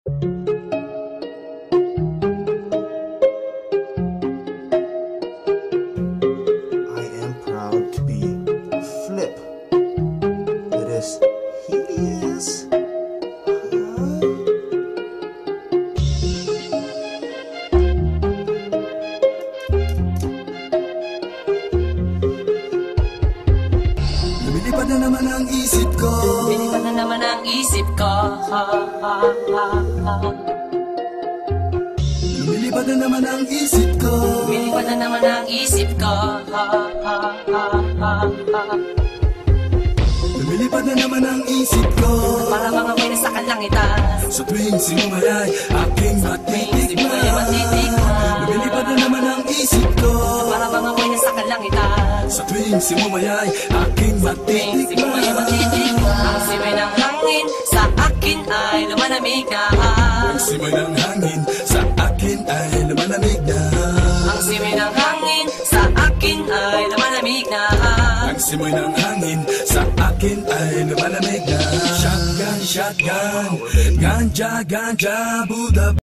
I am proud to be Flip. It is hideous. Lumilipad na naman ang isip ko. Lumilipad na naman ang isip ko. Lumilipad na naman ang isip ko. Lumilipad na naman ang isip ko. Lumilipad na naman ang isip ko. Para mga may nasa kalangitan. Sa tuwing sinumayay, aking matitikman. Lumilipad na naman ang isip ko. Para mga may nasa kalangitan. Sa tuwing sinumayay, aking matitikman. Ang simay ng hangin sa akin ay lumalamig na. Ang simay ng hangin sa akin ay lumalamig na. Ang simay ng hangin sa akin ay lumalamig na. Ang simoy ng hangin sa akin ay lumalamig na. Shotgun, shotgun, ganja, ganja, Buddha.